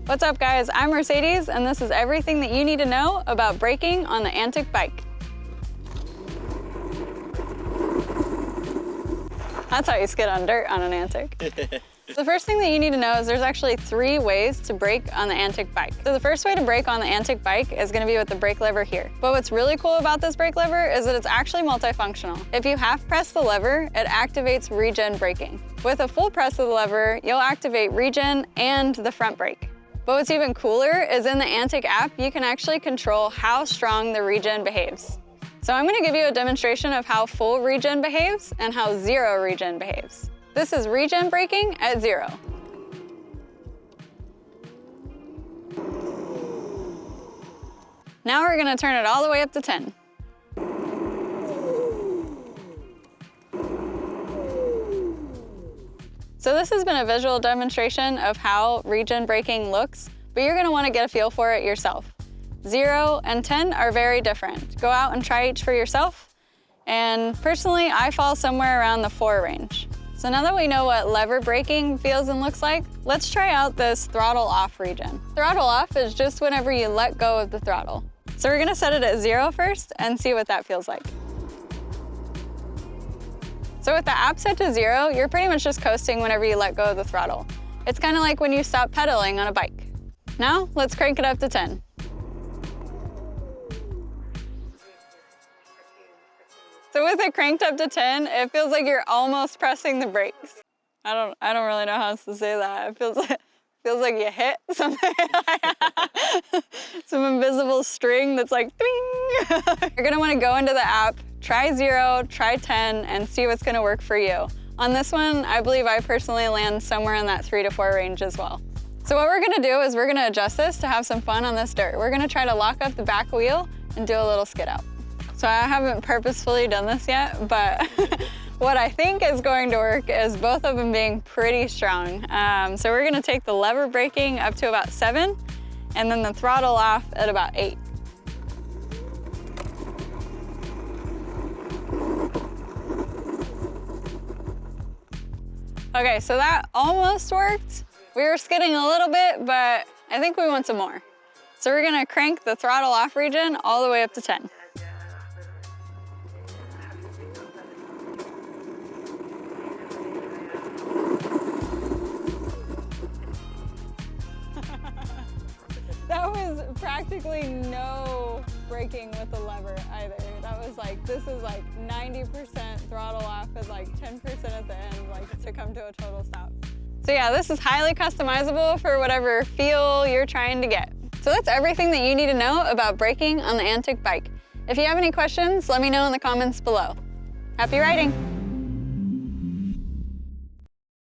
What's up guys, I'm Mercedes and this is everything that you need to know about braking on the Antic bike. That's how you skid on dirt on an Antic. The first thing that you need to know is there's actually 3 ways to brake on the Antic bike. So the first way to brake on the Antic bike is going to be with the brake lever here. But what's really cool about this brake lever is that it's actually multifunctional. If you half press the lever, it activates regen braking. With a full press of the lever, you'll activate regen and the front brake. But what's even cooler is in the Antic app, you can actually control how strong the regen behaves. So I'm going to give you a demonstration of how full regen behaves and how zero regen behaves. This is regen braking at 0. Now we're going to turn it all the way up to 10. So this has been a visual demonstration of how regen braking looks, but you're going to want to get a feel for it yourself. 0 and 10 are very different. Go out and try each for yourself. And personally, I fall somewhere around the 4 range. So now that we know what lever braking feels and looks like, let's try out this throttle off regen. Throttle off is just whenever you let go of the throttle. So we're going to set it at 0 first and see what that feels like. So with the app set to 0, you're pretty much just coasting whenever you let go of the throttle. It's kind of like when you stop pedaling on a bike. Now, let's crank it up to 10. So with it cranked up to 10, it feels like you're almost pressing the brakes. I don't really know how else to say that. It feels like you hit something. Some invisible string that's like, ding. You're gonna wanna go into the app, try 0, try 10, and see what's gonna work for you. On this one, I believe I personally land somewhere in that 3 to 4 range as well. So what we're gonna do is we're gonna adjust this to have some fun on this dirt. We're gonna try to lock up the back wheel and do a little skid out. So I haven't purposefully done this yet, but what I think is going to work is both of them being pretty strong. So we're gonna take the lever braking up to about 7, and then the throttle off at about 8. Okay, so that almost worked. We were skidding a little bit, but I think we want some more. So we're gonna crank the throttle off regen all the way up to 10. That was practically no braking with the lever either. That was like, this is like 90% throttle off and like 10% at the end, like to come to a total stop. So yeah, this is highly customizable for whatever feel you're trying to get. So that's everything that you need to know about braking on the Antic bike. If you have any questions, let me know in the comments below. Happy riding!